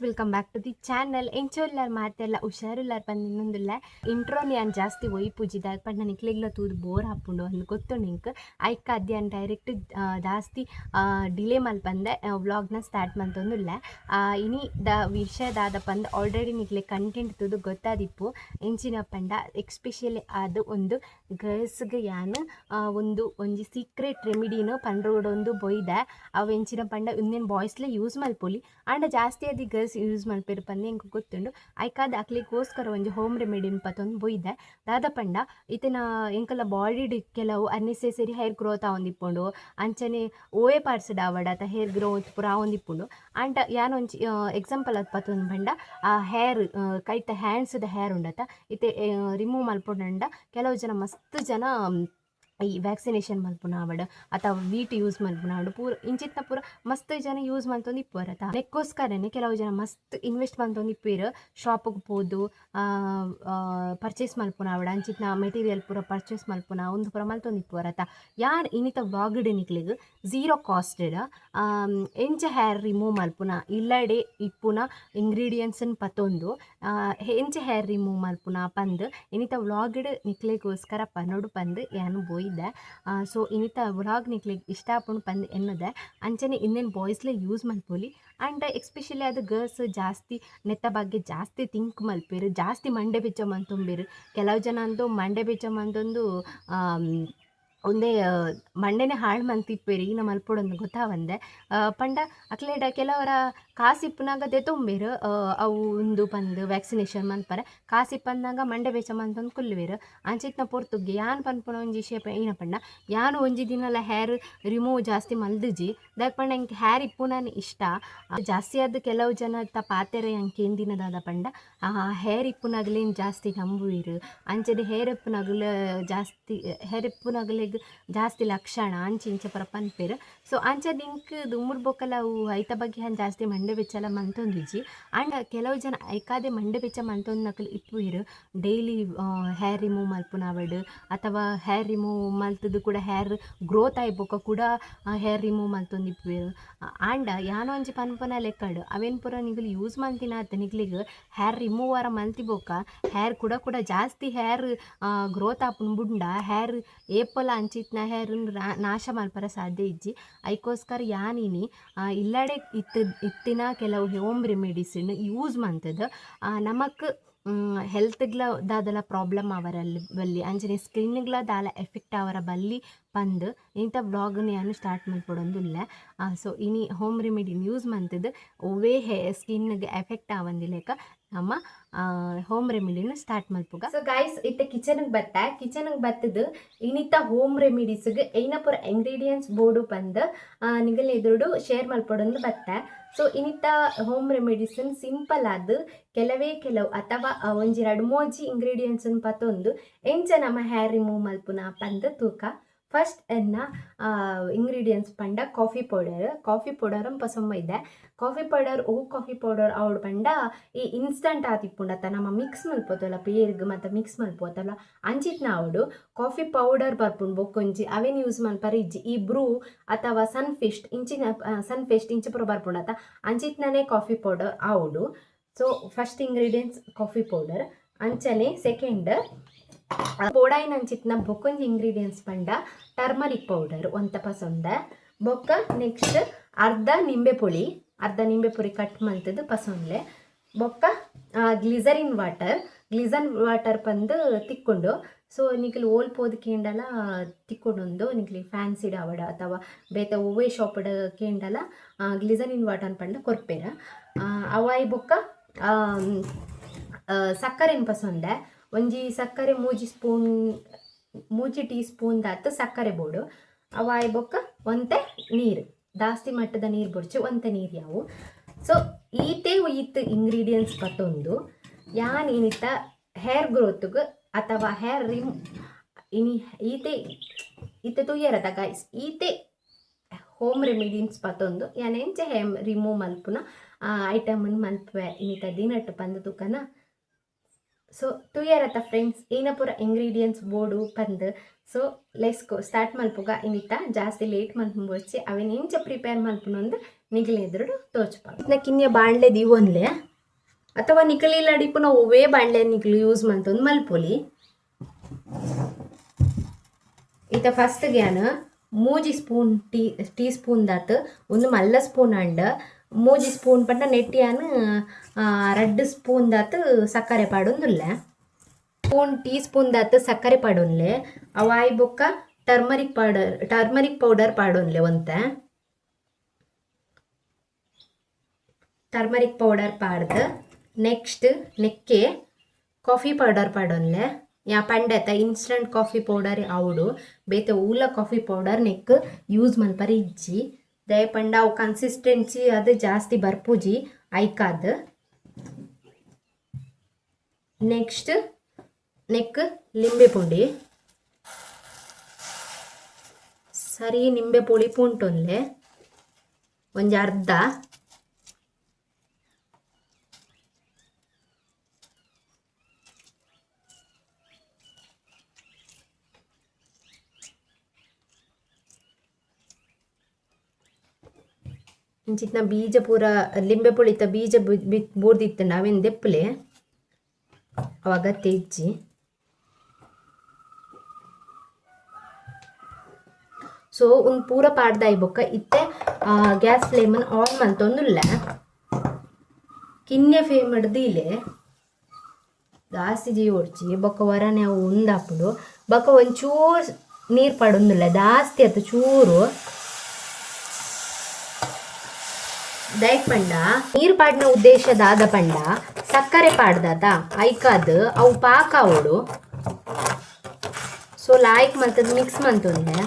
Welcome back to the channel. ಎಂಚೋಲ್ಲರ್ ಮಾತೆಲ್ಲ ಹುಷಾರುಲ್ಲಾರ್ ಬಂದು ಇನ್ನೊಂದುಲ್ಲ ಇಂಟ್ರೋ ನಾನು ಜಾಸ್ತಿ ಒಯ್ ಪೂಜಿದ ಪಂಡ ನಿಕ್ಲೆಗ್ಲ ತೂದು ಬೋರ್ ಹಾಪುಂಡು ಅಂದು ಗೊತ್ತು ನಿಂಕ್ ಐಕ್ ಅದ್ಯಾನ್ ಡೈರೆಕ್ಟ್ ಜಾಸ್ತಿ ಡಿಲೇ ಮಲ್ಪಂದೆ ವ್ಲಾಗ್ನ ಸ್ಟಾರ್ಟ್ ಮಂತೊಂದುಲ್ಲ. ಇನಿ ವಿಷಯದಾದ ಪಂದ್ ಆಲ್ರೆಡಿ ನಿಕ್ಲೆ ಕಂಟೆಂಟ್ ತೂದು ಗೊತ್ತಾದಿಪ್ಪು ಎಂಚಿನ ಪಂಡ ಎಕ್ಸ್ಪೆಷಲಿ ಅದು ಒಂದು ಗರ್ಲ್ಸ್ಗೆ ಯಾನ್ ಒಂಜಿ ಸೀಕ್ರೆಟ್ ರೆಮಿಡಿನ ಪಂಡ್ರೋಡೊಂದು ಬೊಯ್ದೆ ಅವು ಎಂಚಿನ ಪಂಡ ಇನ್ನೇನು ಬಾಯ್ಸ್ಲೆ ಯೂಸ್ ಮಲ್ಪೊಲಿ ಆಂಡ ಜಾಸ್ತಿ ಅದು ಗರ್ಲ್ಸ್ ಯೂಸ್ ಮಲ್ಪೇರು ಪಂದು ಎಂಕ್ ಗೊತ್ತುಂಡು. ಐಕಾದ ಅಕ್ಲಿಗೋಸ್ಕರ ಒಂಜಿ ಹೋಮ್ ರೆಮಿಡಿನ್ ಪತ್ತೊಂದು ಬೊಯ್ದೆ ದಾದ ಪಂಡ ಇತ್ತಿನ ಎಂಕಲ್ಲ ಬಾಡಿಡ್ ಕೆಲವು ಅನ್ನೆಸೆಸರಿ ಹೇರ್ ಗ್ರೋತ್ ಆವೊಂದಿಪ್ಪುಂಡು ಅಂಚನೆ ಓವೇ ಪಾರ್ಟ್ಸ್ ಆವಡ ಅತ ಹೇರ್ ಗ್ರೋತ್ ಪೂರ ಆವೊಂದಿಪ್ಪುಂಡು. ಆಂಡ ಯಾನೊಂಜಿ ಎಕ್ಸಾಂಪಲ್ ಅದು ಪತ್ತೊಂದು ಪಂಡ ಆ ಹೇರ್ ಕೈತ ಹ್ಯಾಂಡ್ಸ್ದ ಹೇರ್ ಉಂಡತ ಇತ್ತೆ ರಿಮೂವ್ ಮಲ್ಪೊಂಡ ಕೆಲವು ಜನ ಮಸ್ತ್ ಜನ ಈ ವ್ಯಾಕ್ಸಿನೇಷನ್ ಮಲ್ಪುನ ಆವಡ್ ಅಥವಾ ವೀಟ್ ಯೂಸ್ ಮಲ್ಪುನ ಆವಡ್ ಪೂರ ಇಂಚಿತ್ನ ಪೂರ ಮಸ್ತ್ ಜನ ಯೂಸ್ ಮಲ್ತೊಂದು ಇಪ್ಪುವರತ ನೆಕ್ಕೋಸ್ಕರನೇ ಕೆಲವು ಜನ ಮಸ್ತ್ ಇನ್ವೆಸ್ಟ್ ಮಲ್ತೊಂದು ಇಪ್ಪೇರು ಶಾಪಿಗೆ ಹೋದು ಪರ್ಚೇಸ್ ಮಲ್ಪುನ ಆವಡ ಅಂಚಿತ್ನ ಮೆಟೀರಿಯಲ್ ಪೂರ ಪರ್ಚೇಸ್ ಮಲ್ಪುನ ಒಂದು ಪೂರ ಮಲ್ತೊಂದು ಇಪ್ಪುವರತ ಯಾರು ಇನ್ನಿತ ವ್ಲಾಗ್ಡ್ ನಿಕ್ಲಿಗ್ ಝೀರೋ ಕಾಸ್ಟೆಡ್ ಎಂಚ ಹೇರ್ ರಿಮೂವ್ ಮಲ್ಪುನ ಇಲ್ಲಡೆ ಇಪ್ಪುನ ಇಂಗ್ರೀಡಿಯೆಂಟ್ಸನ್ ಪತ್ತೊಂದು ಎಂಚ ಹೇರ್ ರಿಮೂವ್ ಮಲ್ಪುನ ಪಂದ್ ಇನ್ನಿತ ವ್ಲಾಗ್ಡ್ ನಿಕ್ಲೆಗೋಸ್ಕರ ಪನ್ನೋಡು ಪಂದ್ ಯಾನು ಬೋಯ್ ಇದೆ. ಸೊ ಇನ್ನಿತ ವ್ಲಾಗ್ ನಿಕ್ಲಿಗೆ ಇಷ್ಟ ಆಪುಂಡು ಪಂದು ಎನ್ನದೆ ಅಂಚನೆ ಇನ್ನೇನು ಬಾಯ್ಸ್ಲೆ ಯೂಸ್ ಮಲ್ಪೊಲಿ ಆ್ಯಂಡ್ ಎಕ್ಸ್ಪೆಷಲಿ ಅದು ಗರ್ಲ್ಸ್ ಜಾಸ್ತಿ ನೆತ್ತ ಬಗ್ಗೆ ಜಾಸ್ತಿ ಥಿಂಕ್ ಮಲ್ಪೇರು ಜಾಸ್ತಿ ಮಂಡೆ ಬೆಚ್ಚ ಮಂತೊಂಬೇರು ಕೆಲವು ಜನ ಅಂತೂ ಮಂಡೆ ಬೆಚ್ಚ ಮಂತೊಂದು ಒಂದೇ ಮಂಡೆನೇ ಹಾಳು ಮಂತಿಪ್ಪೇರು ಈನ ಮಲ್ಪೊಡೊಂದು ಗೊತ್ತಾವಂದೆ ಪಂಡ ಅಕ್ಲೇಡ ಕೆಲವರ ಕಾಸಿಪ್ಪುನಾಗ ದೆತೊಂಬೇರು ಅವು ಉಂದು ಪಂದು ವ್ಯಾಕ್ಸಿನೇಷನ್ ಮಲ್ಪರೆ ಕಾಸಿಪ್ಪಂದಾಗ ಮಂಡೆ ಬೆಚ್ಚ ಮಂತೊಂದು ಕುಲ್ಲುವೆರು ಅಂಚಿತ್ನ ಪೊರ್ತುಗೆ ಯಾನ್ ಪನ್ಪುನ ಒಂಜಿ ಶೇಪ ಏನ ಪಂಡ ಯಾನು ಒಂಜಿ ದಿನಲ ಹೇರ್ ರಿಮೂವ್ ಜಾಸ್ತಿ ಮಲ್ದಿಜಿ ದಾಯ್ ಪಂಡ ಎಂಕ್ ಹೇರ್ ಇಪ್ಪುನಾನೆ ಇಷ್ಟ ಜಾಸ್ತಿ ಆದ ಕೆಲವು ಜನ ಪಾತೆರೆ ಎಂಕ್ ಏನ್ ದಿನದಾದ ಪಂಡ ಹೇರ್ ಇಪ್ಪುನಾಗಲೇನು ಜಾಸ್ತಿ ನಂಬುವೆರು ಅಂಚನೆ ಹೇರ್ ಇಪ್ಪುನಾಗಲೆಗ್ ಜಾಸ್ತಿ ಲಕ್ಷಣ ಅಂಚಿ ಇಂಚ ಪೂರ ಪನ್ಪೇರು. ಸೊ ಅಂಚದ ಇಂಕ್ ದುಮ್ಮುರ್ ಬೊಕ್ಕಲ ಅವು ಐತ ಬಗ್ಗೆ ಹಂಗೆ ಜಾಸ್ತಿ ಮಂಡೆ ಬೆಚ್ಚಲ ಮಂತೊಂದಿಜ್ಜಿ ಆ್ಯಂಡ್ ಕೆಲವು ಜನ ಐಕಾದೆ ಮಂಡೆ ಬೆಚ್ಚ ಮಂತೊಂದು ನಕಲು ಇಪ್ಪುವೆರು ಡೈಲಿ ಹೇರ್ ರಿಮೂವ್ ಮಲ್ಪುನಾವಡ್ ಅಥವಾ ಹೇರ್ ರಿಮೂವ್ ಮಲ್ತದು ಕೂಡ ಹೇರ್ ಗ್ರೋತ್ ಆಯ್ಬೋಕ ಕೂಡ ಹೇರ್ ರಿಮೂವ್ ಮಲ್ತೊಂದು ಇಪ್ಪುವೆರು. ಆಂಡ ಯಾನೋ ಒಂಜಿ ಪನ್ಪನ ಲೆಕ್ಕಡು ಅವೇನು ಪೂರ ನಿಗಲು ಯೂಸ್ ಮಲ್ತಿನ ಆತ ನಿಗ್ಲಿಗೆ ಹೇರ್ ರಿಮೂವ್ ಆರ ಮಲ್ತಿಬೋಕ ಹೇರ್ ಕೂಡ ಜಾಸ್ತಿ ಹೇರ್ ಗ್ರೋತ್ ಆಪುನ್ ಬುಂಡ ಹೇರ್ ಏಪಲ ಅಂಚಿತ್ನ ಹೇರ್ ನಾಶ ಮಲ್ಪರ ಸಾಧ್ಯ ಇಜ್ಜಿ ಐಕೋಸ್ಕರ ಯಾನಿನಿ ಇಲ್ಲಡೆ ಇತ್ತಿನ ಕೆಲವು ಹೋಮ್ ರೆಮಿಡೀಸನ್ನು ಯೂಸ್ ಮಂತದ್ದು ನಮಕ್ ಹೆಲ್ತ್ಗ್ಲ ದಾದಲ ಪ್ರಾಬ್ಲಮ್ ಅವರಲ್ಲಿ ಬಲ್ಲಿ ಅಂಚನೆ ಸ್ಕಿನ್ಗ್ಲ ದಾಲ ಎಫೆಕ್ಟ್ ಅವರ ಬಲ್ಲಿ ಪಂದು ಇಂಥ ವ್ಲಾಗ್ನ ನಾನು ಸ್ಟಾರ್ಟ್ ಮಲ್ಪೊಡೊಂದುಲ್ಲ. ಸೊ ಇನಿ ಹೋಮ್ ರೆಮಿಡಿನ ಯೂಸ್ ಮಂತದ್ದು ಒವೇ ಸ್ಕಿನ್ಗೆ ಎಫೆಕ್ಟ್ ಆವಂದಿಲೇಕ ನಮ್ಮ ಹೋಮ್ ರೆಮಿಡಿನ ಸ್ಟಾರ್ಟ್ ಮಲ್ಪುಗ. ಸೊ ಗೈಸ್ ಇತ್ತೆ ಕಿಚನ್ಗೆ ಬತ್ತದು ಇನ್ನಿತ ಹೋಮ್ ರೆಮಿಡೀಸ್ಗೆ ಐನ ಪೂರ ಇಂಗ್ರೀಡಿಯೆಂಟ್ಸ್ ಬೋರ್ಡು ಪಂದು ನಿಗಲ್ ಎದುರುಡು ಶೇರ್ ಮಲ್ಪೊಡೊಂದು ಬತ್ತೆ. ಸೊ ಇನ್ನಿತ ಹೋಮ್ ರೆಮಿಡೀಸನ್ ಸಿಂಪಲ್ ಆದ ಕೆಲವು ಅಥವಾ ಒಂಜಿ 2-3 ಇಂಗ್ರೀಡಿಯೆಂಟ್ಸನ್ನು ಪತ್ತೊಂದು ಎಂಚ ನಮ್ಮ ಹೇರ್ ರಿಮೂವ್ ಮಲ್ಪುನ ಪಂದು ತೂಕ. ಫಸ್ಟ್ ಎನ್ನ ಇಂಗ್ರೀಡಿಯೆಂಟ್ಸ್ ಪಂಡ ಕಾಫಿ ಪೌಡರ್ ಪಸೊಮ್ಮ ಇದೆ. ಕಾಫಿ ಪೌಡರ್ ಅವಳು ಪಂಡ ಈ ಇನ್ಸ್ಟಂಟ್ ಆತಿಪ್ಪುಂಡತ್ತ ನಮ್ಮ ಮಿಕ್ಸ್ ಮಲ್ಪೋತಲ್ಲ ಪೇರ್ಗ್ ಮತ್ತು ಮಿಕ್ಸ್ ಮಲ್ಪೋತಲ್ಲ ಅಂಚಿತ್ನ ಅವಡು ಕಾಫಿ ಪೌಡರ್ ಬರ್ಪುಂಡು ಬೊಕ್ಕೊಂಜಿ ಅವೇನು ಯೂಸ್ ಮಲ್ಪರ ಇಜ್ಜಿ ಈ ಬ್ರೂ ಅಥವಾ ಸನ್ಫಿಸ್ಟ್ ಇಂಚಿ ಪೂರ ಬರ್ಪುಂಡತ್ತ ಅಂಚಿತ್ನೇ ಕಾಫಿ ಪೌಡರ್ ಅವಡು. So first ingredients coffee powder ಅಂಚನೆ ಸೆಕೆಂಡ್ ಪೋಡಾಯಿನ ಅಂಚಿತ್ನ ಬೊಕ್ಕೊಂಜಿ ಇಂಗ್ರೀಡಿಯೆಂಟ್ಸ್ ಪಂಡ ಟರ್ಮರಿಕ್ ಪೌಡರ್ ಒಂತ ಪಸೊಂದೆ ಬೊಕ್ಕ ನೆಕ್ಸ್ಟ್ ಅರ್ಧ ನಿಂಬೆ ಪುಳಿ ಕಟ್ ಮಲ್ತದ್ದು ಪಸೊಂದ್ಲೆ ಬೊಕ್ಕ ಗ್ಲಿಸರಿನ್ ವಾಟರ್ ಪಂದು ತಿಕ್ಕೊಂಡು. ಸೊ ನಿಖಿಲ್ ಓಲ್ ಪೋದು ಕೇಂಡಲ ತಿಕ್ಕೊಂಡೊಂದು ನಿಖಿಲ್ ಫ್ಯಾನ್ಸಿಡ್ ಆವಡ ಅಥವಾ ಬೇತ ಓವೇ ಶಾಪಡ್ ಕೇಂಡಲ ಗ್ಲಿಸರಿನ್ ವಾಟರ್ ಪಂಡ ಕೊರ್ಪೆರ ಅವಾಯಿ ಬೊಕ್ಕ ಸಕ್ಕರೆನ ಪಸೊಂದೆ ಒಂಜಿ ಸಕ್ಕರೆ ಮೂಜಿ ಟೀ ಸ್ಪೂನ್ ದಾತ್ ಸಕ್ಕರೆ ಬೋಡು ಅವಾಯಿ ಬೊಕ್ಕ ಒಂತೆ ನೀರು ಜಾಸ್ತಿ ಮಟ್ಟದ ನೀರು ಬೊಡ್ಚು ಒಂತೆ ನೀರು ಯಾವು. ಸೊ ಈತೆ ಇಂಗ್ರೀಡಿಯೆಂಟ್ಸ್ ಪತ್ತೊಂದು ಯಾನ್ ಏನಿತ್ತ ಹೇರ್ ಗ್ರೋತ್ಗೆ ಅಥವಾ ಹೇರ್ ಈತೆ ತುಯ್ಯರದ ಗೈಸ್ ಈತೆ ಹೋಮ್ ರೆಮಿಡೀಸ್ ಪತ್ತೊಂದು ಯಾನ್ ಎಂಚ ರಿಮೂವ್ ಮಲ್ಪುನ ಐಟಮನ್ನು ಮಲ್ಪುವೆ ಇನ್ನಿತ ದಿನಟ್ಟು ಪಂದು ತುಕನ ಸೊ ತುಯರತ್ತ ಫ್ರೆಂಡ್ಸ್ ಏನ ಪೂರ ಇಂಗ್ರೀಡಿಯೆಂಟ್ಸ್ ಬೋರ್ಡು ಪಂದ್ ಸೊ ಲೆಸ್ ಗೋ ಸ್ಟಾರ್ಟ್ ಮಲ್ಪುಗ ಇನ್ನಿತ್ತ ಜಾಸ್ತಿ ಲೇಟ್ ಮಲ್ಪುಂಬೊಚ್ಚಿ ಅವೇನು ಇಂಚ ಪ್ರಿಪೇರ್ ಮಲ್ಪುನೊಂದು ನಿಗಲೆ ಎದುರು ತೋಚ್ಪಾಗ ಇದನ್ನ ಕಿನ್ನೆ ಬಾಣ್ಲೆ ದಿವೊನ್ಲೆ ಅಥವಾ ನಿಕಲಿಲ್ಲ ಅಡಿಪುನ ಒವೇ ಬಾಣ್ಲೆ ನಿಕ್ಲು ಯೂಸ್ ಮಲ್ತೊಂದು ಮಲ್ಪೊಲಿ ಈತ ಫಸ್ಟ್ ಗ್ಯಾನ್ ಮೂಜಿ ಸ್ಪೂನ್ ಟೀ ಸ್ಪೂನ್ ದಾತ್ ಒಂದು ಮಲ್ಲ ಸ್ಪೂನ್ ಅಂಡ್ ಮೂಜಿ ಸ್ಪೂನ್ ಪಂಡ ನೆಟ್ಟಿಯಾನ್ 2 ಸ್ಪೂನ್ ದಾತ್ ಸಕ್ಕರೆ ಪಾಡೊಂದುಲ್ಲ ಟೀ ಸ್ಪೂನ್ ದಾತ್ ಸಕ್ಕರೆ ಪಾಡೊನ್ಲೆ ಅವಾಯಿ ಬೊಕ್ಕ ಟರ್ಮರಿಕ್ ಪೌಡರ್ ಪಾಡೊನ್ಲೆ ಒಂತೆ ಟರ್ಮರಿಕ್ ಪೌಡರ್ ಪಾಡ್ದು ನೆಕ್ಸ್ಟ್ ನೆಕ್ಕೆ ಕಾಫಿ ಪೌಡರ್ ಪಾಡೊನ್ಲೆ ಯಾ ಪಂಡತ ಇನ್ಸ್ಟಂಟ್ ಕಾಫಿ ಪೌಡರ್ ಅವಡು ಬೇತೆ ಊಲ ಕಾಫಿ ಪೌಡರ್ ನೆಕ್ ಯೂಸ್ ಮಲ್ಪರಿ ಇಜ್ಜಿ ದಯಪಂಡ ಅವು ಕನ್ಸಿಸ್ಟೆನ್ಸಿ ಅದು ಜಾಸ್ತಿ ಬರ್ಪುಜಿ ಐಕಾದ್ ನೆಕ್ಸ್ಟ್ ನೆಕ್ ಲಿಂಬೆ ಪುಂಡಿ ಸರಿ ನಿಂಬೆ ಪುಳಿ ಪುಂಟೊನ್ಲೆ ಒಂಜಿ ಅರ್ಧ ಇಂಚಿತ್ನ ಬೀಜ ಪೂರ ಲಿಂಬೆ ಪುಳಿತ ಬೀಜ ಬೂರ್ದಿತ್ತಂಡ ಅವೇನು ದೆಪ್ಪಲೆ ಅವಾಗ ತೆಜ್ಜಿ ಸೊ ಒಂದು ಪೂರ ಪಾಡ್ದಾಯಿ ಬೊಕ್ಕ ಇತ್ತೆ ಗ್ಯಾಸ್ ಫ್ಲೇಮನ್ನು ಆನ್ ಮಲ್ತೊಂದುಲ್ಲ ಕಿನ್ನೆ ಫ್ಲೇಮ್ ಹಿಡ್ದಿಲೆ ಜಾಸ್ತಿ ಜೀ ಹೊಡ್ಚಿ ಬೊಕ್ಕ ಹೊರನೆ ಅವು ಉಂದಾಪುಡು ಬೊಕ್ಕ ಒಂಚೂರು ನೀರು ಪಾಡೊಂದುಲ್ಲ ಜಾಸ್ತಿ ಆಯ್ತು ಚೂರು ದಯಕ್ ಪಂಡ ನೀರು ಪಾಡಿನ ಉದ್ದೇಶದಾದ ಪಂಡ ಸಕ್ಕರೆ ಪಾಡ್ದಾತ ಐಕಾದ್ ಅವು ಪಾಕ ಅವಡು ಸೊ ಲಾಯ್ಕ್ ಮಲ್ತದ ಮಿಕ್ಸ್ ಮಂತೊಂದೆ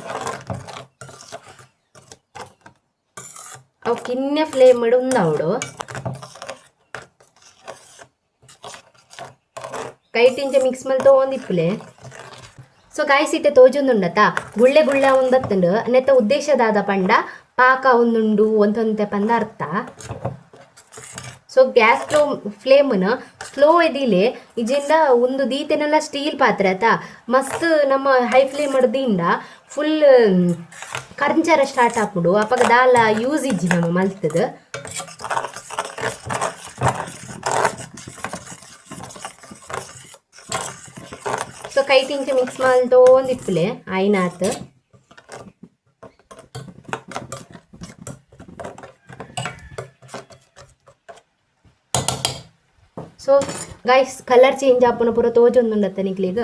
ಅವು ಕಿನ್ನೆ ಫ್ಲೇಮ್ ಉಂದವಡು ಕೈಟಿಂಚ ಮಿಕ್ಸ್ ಮಲ್ತ ಒಂದಿಪ್ಪಲೆ ಸೊ ಕಾಯಿಸಿಟ್ಟೆ ತೋಜೊಂದುಂಡತ ಗುಳ್ಳೆ ಗುಳ್ಳೆ ಒಂದತ್ತುಂಡು ನೆತ್ತ ಉದ್ದೇಶದಾದ ಪಂಡ ಪಾಕ ಒಂದುಂಡು ಒಂದೊಂತೆ ಪಂದ ಅರ್ಥ ಸೊ ಗ್ಯಾಸ್ ಫ್ಲೇಮನ್ನ ಸ್ಲೋ ಎದಿಲೆ ಇಜಿಂದ ಒಂದು ದೀತೆನೆಲ್ಲ ಸ್ಟೀಲ್ ಪಾತ್ರೆ ಆತ ಮಸ್ತ್ ನಮ್ಮ ಹೈ ಫ್ಲೇಮ್ ಹಿಡ್ದಿಂದ ಫುಲ್ ಕರ್ಂಚಾರ ಸ್ಟಾರ್ಟ್ ಆಪುಡು ಅಪ್ಪಾಗ ದಾಲ ಯೂಸ್ ಇಜ್ಜಿ ನಮ್ಮ ಮಲ್ತದ ಸೊ ಕೈ ತಿಂಚ ಮಿಕ್ಸ್ ಮಲ್ತೋಂದಿಪ್ಪಲೆ ಆಯ್ನಾತ್ ಸೊ ಗೈಸ್ ಕಲರ್ ಚೇಂಜ್ ಆಪುನ ಪೂರ ತೋಜೊಂದುಂಡತ್ತ ನಿಕ್ಲಿಗ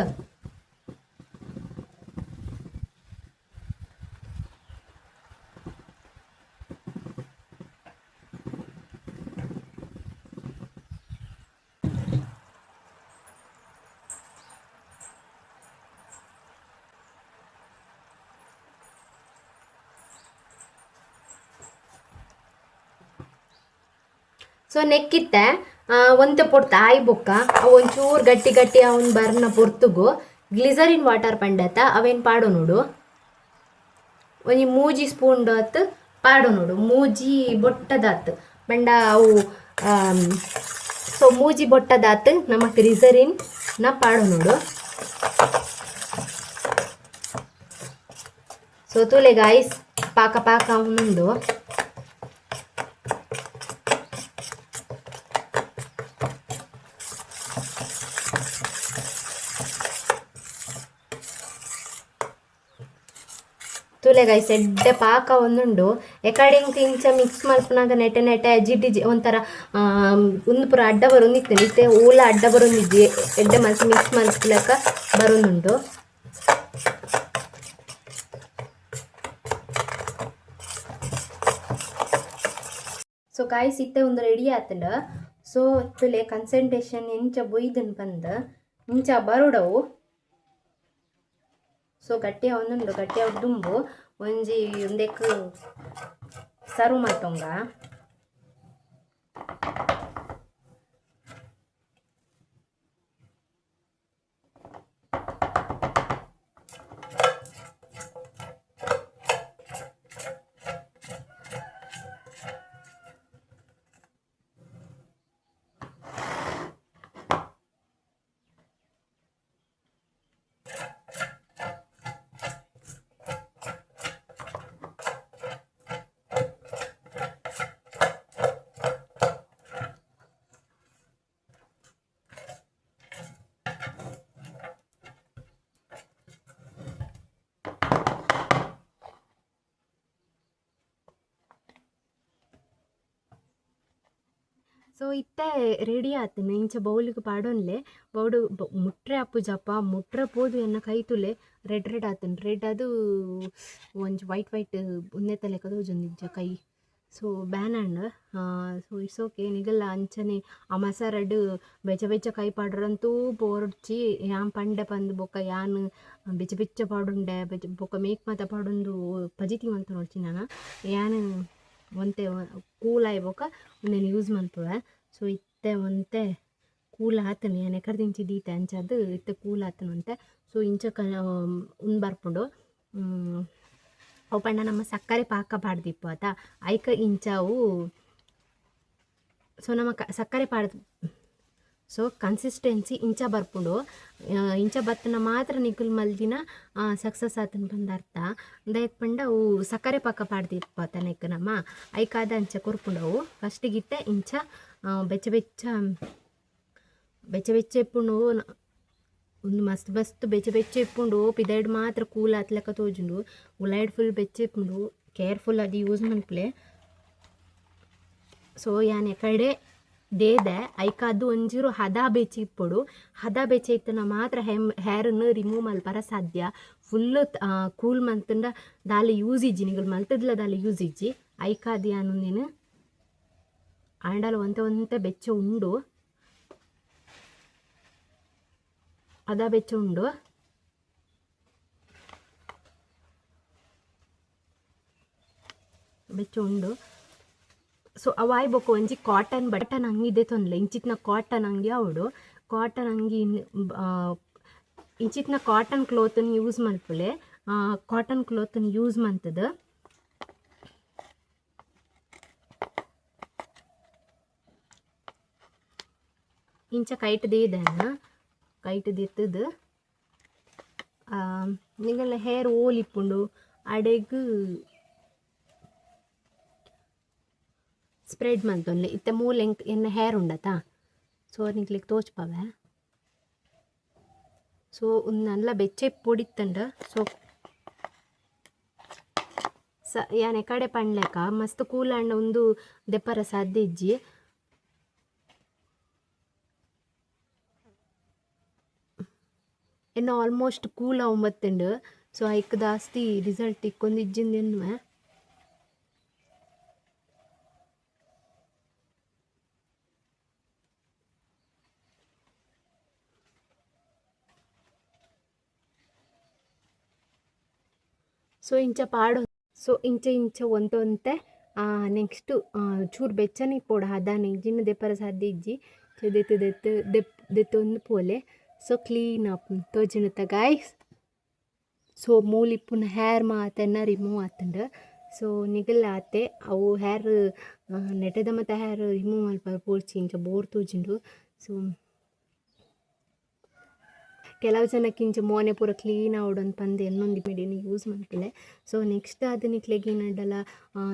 ಸೊ ನೆಕ್ಕಿತ್ತೆ ಒಂತೆ ಪೊಡ್ತ ಆಯ್ ಬೊಕ್ಕ ಒಂಚೂರು ಗಟ್ಟಿ ಗಟ್ಟಿ ಅವನ್ ಬರ್ನ ಪೊರ್ತುಗು ಗ್ಲಿಸರಿನ್ ವಾಟರ್ ಪಂಡತ ಅವೇನು ಪಾಡೋ ನೋಡು ಒಂಜಿ ಮೂಜಿ ಸ್ಪೂನ್ ದಾತ್ ಪಾಡೋ ನೋಡು ಮೂಜಿ ಬೊಟ್ಟದಾತ್ ಪಂಡ ಅವು ಸೊ ಮೂಜಿ ಬೊಟ್ಟದಾತ್ ನಮ್ಮ ಗ್ಲಿಸರಿನ್ ನ ಪಾಡೋ ನೋಡು ಸೊ ತುಲೆ ಗಾಯ್ಸ್ ಪಾಕ ಪಾಕ ಅವನೊಂದು ತುಲೆ ಗೈಸ್ ಎಡ್ಡೆ ಪಾಕ ಒಂದುಂಡು ಎಕಡೆಂಗ್ ಇಂಚ ಮಿಕ್ಸ್ ಮಲ್ಪನಾಗ ನೆಟೆ ನೆಟೆ ಜಿಡ್ಡಿ ಒಂಥರ ಒಂದು ಪೂರ ಅಡ್ಡ ಬರೊಂದಿತ್ತು ಇತ್ತೆ ಓಲ ಅಡ್ಡ ಬರೊಂದಿದ್ದಿ ಎಡ್ಡೆ ಮಲ್ತು ಮಿಕ್ಸ್ ಮಲ್ಪಲಕ ಬರೊಂದುಂಡು ಸೊ ಗಾಯ್ಸ್ ಇತ್ತೆ ಒಂದು ರೆಡಿ ಆತಂಡ ಸೊ ತುಲೆ ಕನ್ಸಂಟ್ರೇಷನ್ ಎಂಚ ಬೊಯ್ದನ್ ಬಂದ ಇಂಚ ಬರೋಡವು ಸೊ ಗಟ್ಟಿ ಒಂದುಂಡು ಗಟ್ಟಿ ದುಂಬು ಒಂಜಿ ಒಂದೆಕ್ ಸರ್ವ್ ಮಲ್ತೊಂಗ ಸೊ ಇತ್ತೆ ರೆಡಿ ಆತನು ಇಂಚ ಬೌಲಿಗೆ ಪಾಡೋನ್ಲೆ ಬೌಡು ಮುಟ್ರೆ ಅಪ್ಪು ಜಪ್ಪ ಮುಟ್ರೆ ಪೋದು ಎನ್ನ ಕೈ ತುಲೆ ರೆಡ್ ರೆಡ್ ಆತನು ರೆಡ್ ಅದು ಒಂಜಿ ವೈಟ್ ವೈಟ್ ಉನ್ನೆತ ಲೆಕ್ಕ ತೋಜೊಂದಿಜ್ಜ ಕೈ ಸೊ ಬ್ಯಾನಂಡ್ ಸೊ ಇಟ್ಸ್ ಓಕೆ ನಿಗಲ್ಲ ಅಂಚನೆ ಆ ಮಸಾರಡ್ ಬೆಚ್ಚ ಬೆಚ್ಚ ಕೈ ಪಾಡ್ರಂತೂ ಪೋರ್ಚಿ ಯಾನ್ ಪಂಡೆ ಪಂದು ಬೊಕ್ಕ ಯಾನ್ ಬೆಚ್ಚ ಬೆಚ್ಚ ಪಾಡುಂಡೆ ಬೆಚ್ಚ ಬೊಕ್ಕ ಮೇಕ್ ಮಾತ ಪಾಡೊಂದು ಪಜಿತಿ ಅಂತ ನೋಡ್ತೀನಿ ನಾನು ಯಾನ್ ಒಂತೆ ಕೂಲಾಯ್ ಬೊಕ್ಕ ಒಂದೇನು ಯೂಸ್ ಮಲ್ಪುವೆ ಸೊ ಇತ್ತೆ ಒಂತೆ ಕೂಲ್ ಆತನು ಯಾನ್ ಎಕಡೆ ದಿಂಚಿ ದೀತೆ ಅಂಚದು ಇತ್ತೆ ಕೂಲ್ ಆತನು ಅಂತೆ ಸೊ ಇಂಚ ಉಂದು ಬರ್ಪುಂಡು ಅವು ಪಂಡ ನಮ್ಮ ಸಕ್ಕರೆ ಪಾಕ ಪಾಡ್ದಿಪ್ಪು ಆತ ಐಕ ಇಂಚಾವು ಸೊ ನಮ್ಮ ಸಕ್ಕರೆ ಪಾಡ್ದು ಸೊ ಕನ್ಸಿಸ್ಟೆನ್ಸಿ ಇಂಚ ಬರ್ಪುಂಡು ಇಂಚ ಬತ್ತನ ಮಾತ್ರ ನಿಕುಲ್ ಮಲ್ದಿನ ಸಕ್ಸಸ್ ಆತನ ಬಂದ ಅರ್ಥ ದಯಕ್ ಪಂಡ ಅವು ಸಕ್ಕರೆ ಪಾಕ ಪಾಡ್ದಿಪ್ಪ ಆತನಕ್ಕೆ ನಮ್ಮ ಐಕಾದ ಅಂಚ ಕೊರ್ಪುಂಡವು ಫಸ್ಟಿಗಿತ್ತೆ ಇಂಚ ಬೆಚ್ಚ ಬೆಚ್ಚ ಬೆಚ್ಚ ಬೆಚ್ಚ ಇಪ್ಪುಂಡು ಒಂದು ಮಸ್ತ್ ಮಸ್ತ್ ಬೆಚ್ಚ ಬೆಚ್ಚ ಇಪ್ಪುಂಡು ಪಿದೈಡ್ ಮಾತ್ರ ಕೂಲ್ ಆತ್ಲಕ್ಕ ತೋಜುಂಡು ಉಲೈಡ್ ಫುಲ್ ಬೆಚ್ಚ ಇಪ್ಪುಂಡು ಕೇರ್ಫುಲ್ ಅದು ಯೂಸ್ ಮನ್ಪುಲೆ ಸೊ ಯಾನ್ ಎಕಡೆ ದೇದೆ ಐಕಾದು ಒಂಜೀರು ಹದ ಬೆಚ್ಚಿ ಇಪ್ಪುಡು ಹದ ಬೆಚ್ಚ ಇತ್ತನ ಮಾತ್ರ ಹೇರನ್ನು ರಿಮೂವ್ ಮಲ್ಪರ ಸಾಧ್ಯ ಫುಲ್ಲು ಕೂಲ್ ಮಂತಂಡ ದಾಲೆ ಯೂಸ್ ಇಜ್ಜಿ ನಿಗಳು ಮಲ್ತದ್ಲ ದಾಲೆ ಯೂಸ್ ಇಜ್ಜಿ ಐಕಾದಿ ಅನ್ನು ನೀನು ಆಂಡಲ್ ಒಂತೆ ಬೆಚ್ಚ ಉಂಡು ಅದ ಬೆಚ್ಚ ಉಂಡು ಬೆಚ್ಚ ಉಂಡು ಸೊ ಅವಾಯ್ ಬೊಕ್ಕ ಒಂಜಿ ಕಾಟನ್ ಬಟನ್ ಅಂಗಿ ಇದೆ ತೊಂದ್ಲೆ ಇಂಚಿತ್ನ ಕಾಟನ್ ಅಂಗಿ ಅವಡು ಕಾಟನ್ ಅಂಗಿ ಇಂಚಿತ್ನ ಕಾಟನ್ ಕ್ಲೋತನ್ ಯೂಸ್ ಮಲ್ಪುಲೆ ಕಾಟನ್ ಕ್ಲೋತನ್ ಯೂಸ್ ಮಂತದ ಇಂಚ ಕೈಟ್ ದೇದನ ಕೈಟ್ ದೆತ್ತದು ನಿಗಲ ಹೇರ್ ಓಲಿಪ್ಪುಂಡು ಅಡೆಗ್ ಸ್ಪ್ರೆಡ್ ಮಂತೊನ್ಲೆ ಇತ್ತೆ ಮೂಲೆ ಎನ್ನ ಹೇರ್ ಉಂಡತಾ ಸೊ ನಿಕ್ಲಿಗೆ ತೋಚ್ಪವೆ ಸೊ ಒಂದು ನಲ್ಲ ಬೆಚ್ಚೆ ಪೊಡಿತ್ತಂಡ ಸೊ ಯಾನೆ ಕಡೆ ಪಣ್ಲೆಕ ಮಸ್ತ್ ಕೂಲಂಡ ಒಂದು ದೆಪ್ಪರ ಸಾಧ್ಯ ಇಜ್ಜಿ ಎನ್ನ ಆಲ್ಮೋಸ್ಟ್ ಕೂಲ್ ಒಂಬತ್ತುಂಡು ಸೊ ಐಕ್ ಜಾಸ್ತಿ ರಿಸಲ್ಟ್ ಇಕ್ಕೊಂದು ಇಜ್ಜಿಂದೆನ್ನುವೆ ಸೊ ಇಂಚ ಪಾಡು ಸೊ ಇಂಚ ಒಂತೆ ನೆಕ್ಸ್ಟ್ ಚೂರು ಬೆಚ್ಚನೆ ಪೋಡ ಹದಾನೆ ಇಜ್ಜಿನ ದೆಪ್ಪರ ಸಾಧ್ಯ ಇಜ್ಜಿ ದೆತ್ತೊಂದು ಪೋಲೆ ಸೊ ಕ್ಲೀನ್ ಅಪ್ ತೋಜಿನತ್ತ ಗಾಯ್ಸ್ ಸೊ ಮೂಲಿಪ್ಪುನ ಹೇರ್ ಮಾತನ್ನ ರಿಮೂವ್ ಆತಂಡ ಸೊ ನಿಗಲ್ ಆತೆ ಅವು ಹೇರ್ ನೆಟದ ಮತ್ತು ಹೇರ್ ರಿಮೂವ್ ಮಲ್ಪ ಪೋಡ್ಚಿ ಇಂಚ ಬೋರ್ ತೋಜಿಂಡು ಸೊ ಕೆಲವು ಜನಕ್ಕೆ ಇಂಚ ಮೋನೆ ಪೂರ ಕ್ಲೀನ್ ಆವಡೊಂದು ಪಂದು ಇನ್ನೊಂದು ಮೆಡಿನ ಯೂಸ್ ಮಾಡ್ತಿಲ್ಲ ಸೊ ನೆಕ್ಸ್ಟ್ ಅದು ನಿಕ್ಲೆಗೆ ಏನಡ್ಡಲ್ಲ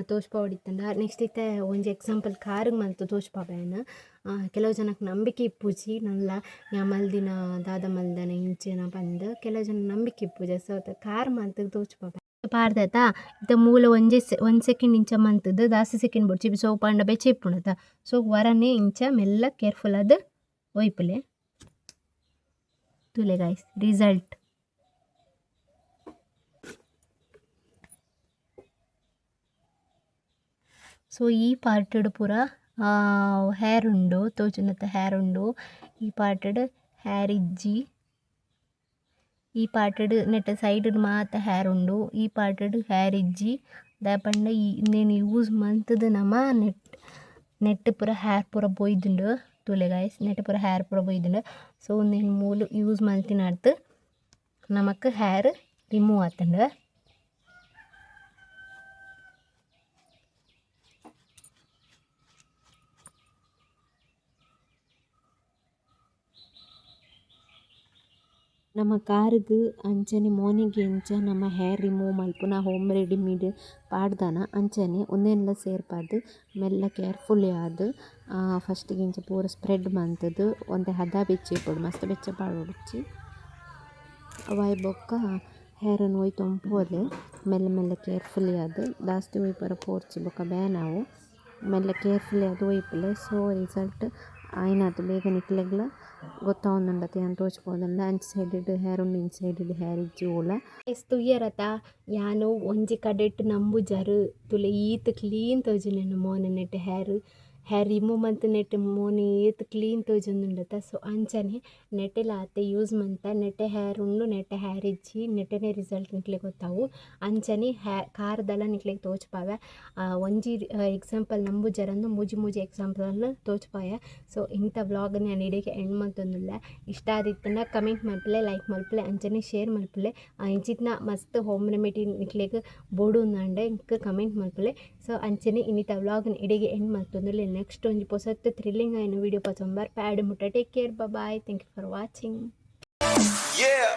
ತೋಷ್ಪ ಹೊಡಿತಂಡ ನೆಕ್ಸ್ಟ್ ಇತ್ತೆ ಒಂಜಿ ಎಕ್ಸಾಂಪಲ್ ಕಾರಿಗೆ ಮಲ್ತು ತೋಷ್ಪಾಬೇನ ಕೆಲವು ಜನಕ್ಕೆ ನಂಬಿಕೆ ಇಪ್ಪುಜಿ ನಲ್ಲ ಯಾ ಮಲ್ದಿನ ದಾದ ಮಲ್ದನ ಇಂಚೆನ ಬಂದು ಕೆಲವು ಜನ ನಂಬಿಕೆ ಇಪ್ಪುಜ ಸೊ ಕಾರ್ ಮಲ್ತು ತೋಚ್ಪಾಬೆ ಪಾರ್ದತ ಇತ್ತ ಮೂಲ ಒಂದು ಸೆಕೆಂಡ್ ಇಂಚ ಮಂತದ್ದು ಜಾಸ್ತಿ ಸೆಕೆಂಡ್ ಬಡ್ಚಿ ಸೊ ಪಂಡ ಬೆಚ್ಚ ಇಪ್ಪುಣತ ಸೊ ವರನೇ ಇಂಚ ಮೆಲ್ಲ ಕೇರ್ಫುಲ್ ಅದು ಒಯ್ಪುಲೆ ತುಲೆ ಗಾಯ್ಸ್ ರಿಸಲ್ಟ್ ಸೊ ಈ ಪಾರ್ಟಡ್ ಪೂರ ಹೇರ್ ಉಂಡು ತೋಚುನತ್ತ ಹೇರ್ ಉಂಡು ಈ ಪಾರ್ಟಡ್ ಹೇರ್ ಇಜ್ಜಿ ಈ ಪಾರ್ಟಡ್ ನೆಟ್ಟ ಸೈಡ್ ಮಾತ ಹೇರ್ ಉಂಡು ಈ ಪಾರ್ಟಡ್ ಹೇರ್ ಇಜ್ಜಿ ದಾಪಂಡ ಇಂದೇನು ಯೂಸ್ ಮಂತದ ನಮ ನೆಟ್ ಪೂರ ಹೇರ್ ಪೂರ ಬೊಯ್ದುಂಡು ತುಲೆ ಗಾಯ್ಸ್ ನೆಟ್ ಪೂರ ಹೇರ್ ಪೂರ ಬೊಯ್ದುಂಡು ಸೊ ಒಂದೇನು ಮೂಲು ಯೂಸ್ ಮಲ್ತಿನ ಅರ್ಥ ನಮಕ್ ಹೇರ್ ರಿಮೂವ್ ಆತಂಡು ನಮ್ಮ ಕಾರಿಗೆ ಅಂಚನೆ ಮೋನಿಗೆ ಇಂಚ ನಮ್ಮ ಹೇರ್ ರಿಮೂವ್ ಮಲ್ಪುನ ಹೋಮ್ ರೆಡಿಮೇಡ್ ಪಾಡ್ದಾನ ಅಂಚನೆ ಒಂದೆಲ್ಲ ಸೇರ್ಪಾರ್ದು ಮೆಲ್ಲ ಕೇರ್ಫುಲ್ ಆದು ಫಸ್ಟಿಗೆ ಇಂಚ ಪೂರ ಸ್ಪ್ರೆಡ್ ಮಂತದ್ದು ಒಂದೇ ಹದ ಬೆಚ್ಚಿ ಇಪ್ಪಡು ಮಸ್ತ್ ಬೆಚ್ಚ ಪಾಡ್ಬಿಡ್ಚಿ ಅವಾಯ್ ಬೊಕ್ಕ ಹೇರನ್ನು ಒಯ್ ತೊಂಪೋಲೆ ಮೆಲ್ಲ ಮೆಲ್ಲ ಕೇರ್ಫುಲ್ ಆದು ಜಾಸ್ತಿ ಒಯ್ ಪರ ಪೋರ್ಚಿ ಬೊಕ್ಕ ಬೇನಾವು ಮೆಲ್ಲ ಕೇರ್ಫುಲಿ ಅದು ಒಯ್ಪುಲೆ. ಸೊ ರಿಸಲ್ಟ್ ಆಯ್ನಾತು ಬೇಗ ನಿಕ್ಲೆಗ್ಲ ಗೊತ್ತಾವೊಂದುಂಡತೆ ಅಂತ ತೋಚ್ಬೋದುಂಡ. ಅಂಚ ಸೈಡ್ ಹೇರ್ ಉಂಡು ಇಂಚ ಸೈಡ್ ಹೇರ್ ಇಜ್ಜಿ ಓಲ ಎಷ್ಟು ತುಯ್ಯರತ ಯಾನು ಒಂಜಿ ಕಡೆಟ್ ನಂಬುಜರು ತುಲೆ ಈತ್ ಕ್ಲೀನ್ ತೋಜುನೆನು ಮೋನೆ net hair remove month net ಮೋನೆ ಏತ್ ಕ್ಲೀನ್ ತೋಜೊಂದುಂಡತ. ಸೊ ಅಂಚನೆ ನೆಟೆಲ ಆತೆ ಯೂಸ್ ಮಂತ ನೆಟೆ ಹೇರ್ ಉಂಡು ನೆಟೆ ಹೇರ್ ಇಜ್ಜಿ ನೆಟೆನೆ ರಿಸಲ್ಟ್ ನಿಕ್ಲೆ ಗೊತ್ತಾವು. ಅಂಚನೆ ಕಾರ್ದಲ ನಿಕ್ಲೆ ತೋಚ್ಪಾವೆ. ಒಂಜಿ ಎಕ್ಸಾಂಪಲ್ ನಂಬುಜರಂದು ಮೂಜಿ ಎಕ್ಸಾಂಪಲ್ ತೋಚ್ಪಾಯ. ಸೊ ಇಂಥ ವ್ಲಾಗ್ ನಾನು ಇಡೆಗೆ ಎಂಡ್ ಮಂತೊಂದುಲ್ಲೆ. ಇಷ್ಟ ಆದಿತ್ತಂಡ ಕಮೆಂಟ್ ಮಲ್ಪಲೆ, ಲೈಕ್ ಮಲ್ಪಲೆ, ಅಂಚನೆ ಶೇರ್ ಮಲ್ಪಲೆ. ಇಂಚಿತ್ನ ಮಸ್ತ್ ಹೋಮ್ ರೆಮಿಡಿ ನಿಕ್ಲೆಗ್ ಬೋಡುಂದಾಂಡ ಇಂಕ್ ಕಮೆಂಟ್ ಮಲ್ಪಲೆ. ಸೊ ಅಂಚನೆ ಇನ್ನಿತ ವ್ಲಾಗ್ನ ಇಡೆಗೆ ಎಂಡ್ ಮಲ್ತೊಂದುಲ್ಲೆ. ನೆಕ್ಸ್ಟ್ ಒಂಜಿ ಪೊಸತ್ ಥ್ರಿಲ್ಲಿಂಗ್ ಆಯ್ನ ವೀಡಿಯೋ ಪಚೊಂಬಾರ್ ಪ್ಯಾಡ್ ಮುಟ್ಟ. Take care, bye. Thank you for watching. Yeah.